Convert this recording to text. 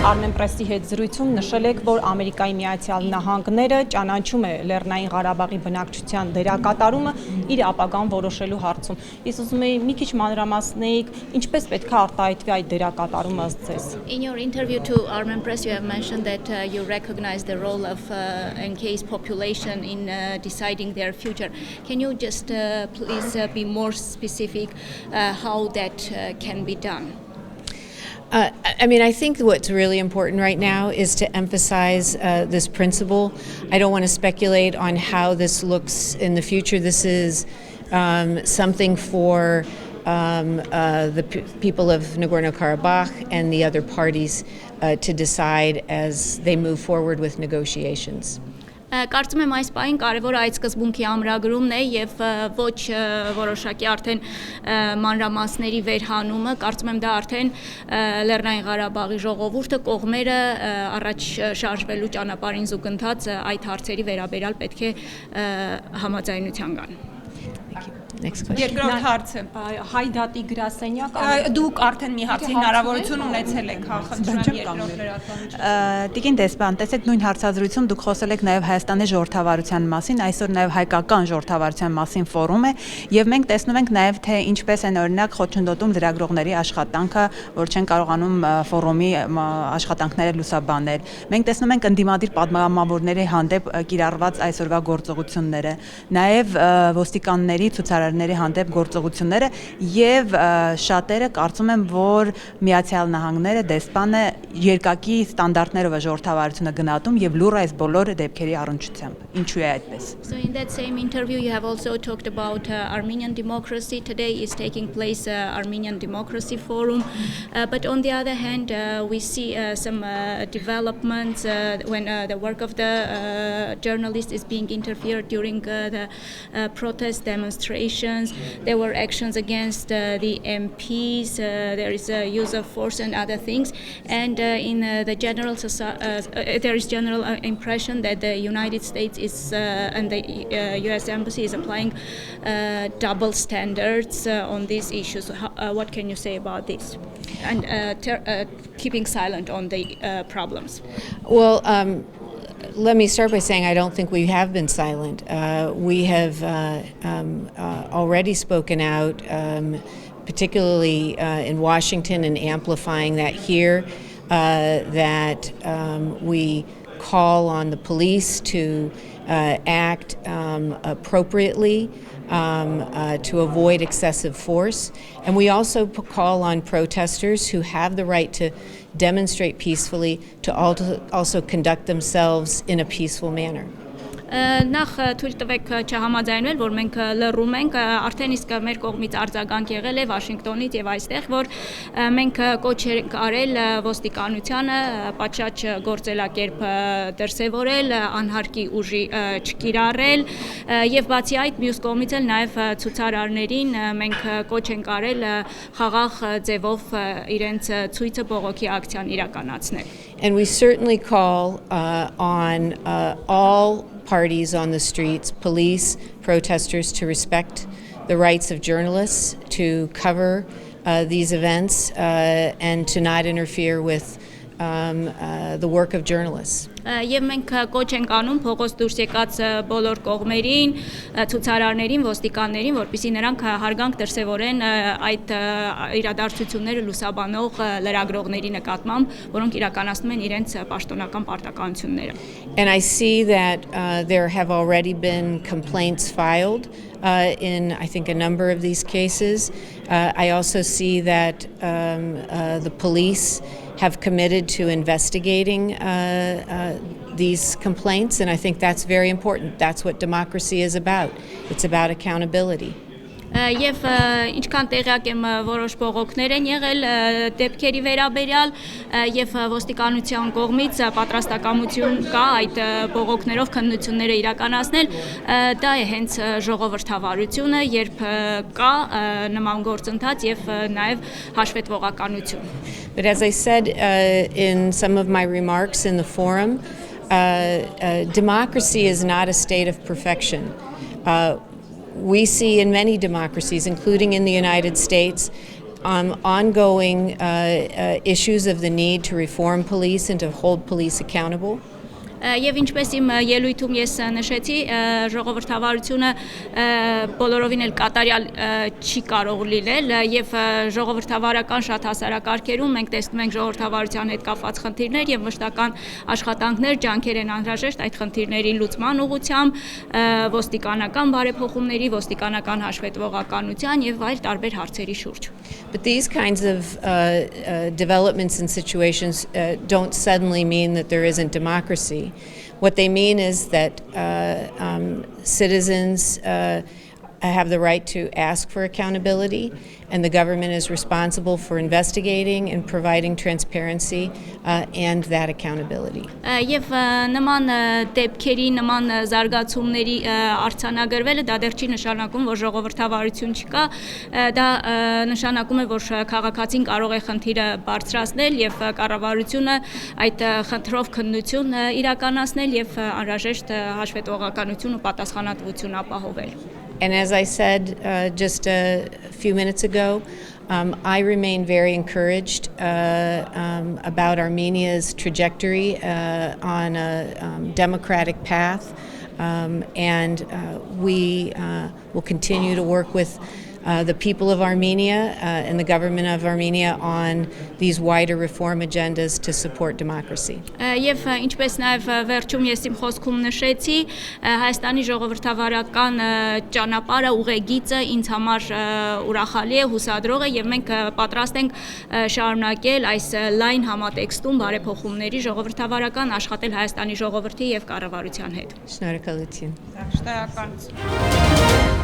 Armenpress-ի հետ զրույցում նշել եք, որ Ամերիկայի Միացյալ Նահանգները ճանաչում է Լեռնային Ղարաբաղի բնակչության դերակատարումը իր ապագան որոշելու հարցում։ Ես ուզում եմ մի քիչ մանրամասնեիք, ինչպես պետք է արտահայտվի այդ դերակատարումը ըստ ձեզ։ In your interview to Armenpress, you have mentioned that you recognize the role of NK's population in deciding their future. Can you just please be more specific how that can be done? I think what's really important right now is to emphasize this principle. I don't want to speculate on how this looks in the future. This is something for the people of Nagorno-Karabakh and the other parties to decide as they move forward with negotiations. Կարծում եմ այս պահին կարևոր այդ սկզբունքի ամրագրումն է եւ ոչ որոշակի արդեն մանրամասների վերհանումը, կարծում եմ դա արդեն Լեռնային Ղարաբաղի ժողովուրդը կողմերը առաջ շարժվելու ճանապարհին զուգընթաց այդ հարցերի վերաբերյալ պետք է համաձայնության գան։ Next question. Երկրորդ հարցը Հայդատի գրասենյակ դուք արդեն մի հարցի հնարավորություն ունեցել եք, Տիկին դեսպան, տեսեք նույն հարցազրույցում դուք խոսել եք նաև Հայաստանի ժողովրդավարության մասին, այսօր նաև հայկական ժողովրդավարության մասին ֆորում է, եւ մենք տեսնում ենք նաև թե ինչպես են օրինակ խոչընդոտում լրագրողների աշխատանքը, որ չեն կարողանում ֆորումի աշխատանքները լուսաբանել։ Մենք տեսնում ենք ընդդիմադիր պատգամավորների հանդեպ կիրառված այսօրվա գործողությունները, նաև ոստիկանների ցուցարարների հանդեպ գործողությունները եւ շատերը կարծում են, որ Միացյալ Նահանգները դեսպանը երկակի ստանդարտներով է ժողովրդավարությունը գնահատում եւ լուր այս բոլոր դեպքերի առնչությամբ։ Ինչու է այդպես։ So in that same interview you have also talked about Armenian democracy. Today is taking place Armenian Democracy Forum, but on the other hand we see some developments when the work of the journalist is being interfered during the protest demonstrations. There were actions against the MPs. There is a use of force and other things, and in the general there is general impression that the United States is and the U.S. Embassy is applying double standards on these issues. What can you say about this? And keeping silent on the problems. Well, let me start by saying I don't think we have been silent. We have already spoken out, particularly in Washington, and amplifying that here, that we call on the police to act appropriately, to avoid excessive force. And we also call on protesters who have the right to demonstrate peacefully to also conduct themselves in a peaceful manner. Նախ թույլ տվեք չհամաձայնել, որ մենք լռում ենք, արդեն իսկ մեր կողմից արձագանք եղել է Վաշինգտոնից եւ այստեղ, որ մենք կոչ ենք արել ոստիկանությանը պատշաճ գործելակերպ դրսևորել, անհարկի ուժի չկիրառել եւ բացի այդ մյուս կողմից էլ նաեւ ցուցարարներին մենք կոչ ենք արել խաղաղ ձևով իրենց ցույցը բողոքի ակցիան իրականացնել. And we certainly call on all parties on the streets, police, protesters, to respect the rights of journalists, to cover these events, and to not interfere with the work of journalists. Եվ մենք կոչ ենք անում փողոց դուրս եկած բոլոր կողմերին, ցուցարարներին, ոստիկաններին, որպեսզի նրանք հարգանք դրսևորեն այդ իրադարձությունները լուսաբանող լրագրողների նկատմամբ, որոնք իրականացնում են իրենց պաշտոնական պարտականությունները. And I see that there have already been complaints filed in, I think, a number of these cases. I also see that the police have committed to investigating these complaints, and I think that's very important. That's what democracy is about. It's about accountability. Եվ ինչքան տեղյակ եմ որոշ բողոքներ են եղել դեպքերի վերաբերյալ եւ ոստիկանության կողմից պատրաստակամություն կա այդ բողոքներով քննությունները իրականացնել, դա է հենց ժողովրդավարությունը, երբ կա նման գործընթաց եւ նաեւ հաշվետվողականություն. But as I said in some of my remarks in the forum, democracy is not a state of perfection. We see in many democracies, including in the United States, ongoing issues of the need to reform police and to hold police accountable. Եվ ինչպես իմ ելույթում ես նշեցի, ժողովրդավարությունը բոլորովին էլ կատարյալ չի կարող լինել եւ ժողովրդավարական շատ հասարակարգերում մենք տեսնում ենք ժողովրդավարության հետ կապված խնդիրներ եւ մշտական աշխատանքներ, ջանքեր են անհրաժեշտ այդ խնդիրների լուծման ուղղությամբ, ոստիկանական բարեփոխումների, ոստիկանական հաշվետվողականության եւ այլ տարբեր հարցերի շուրջ. But these kinds of developments and situations don't suddenly mean that there isn't democracy. What they mean is that citizens have the right to ask for accountability, and the government is responsible for investigating and providing transparency and that accountability. Եվ նման դեպքերի, նման զարգացումների արձանագրվելը դա դեռ չի նշանակում, որ ժողովրդավարություն չկա, դա նշանակում է, որ քաղաքացին կարող է խնդիրը բարձրացնել եւ կառավարությունը այդ խնդրով քննություն իրականացնել եւ անհրաժեշտ հաշվետվողականություն ու պատասխանատվություն ապահովել. And as I said just a few minutes ago, I remain very encouraged about Armenia's trajectory on a democratic path, and we will continue to work with the people of Armenia and the government of Armenia on these wider reform agendas to support democracy. Եվ ինչպես նաև վերջում ես իմ խոսքում նշեցի, Հայաստանի ժողովրդավարական ճանապարհը ուղեգիծը ինձ համար ուրախալի է, հուսադրող է եւ մենք պատրաստ ենք շարունակել այս լայն համատեքստում բարեփոխումների ժողովրդավարական աշխատել Հայաստանի ժողովրդի եւ կառավարության հետ։ Շնորհակալություն։ Շնորհակալություն։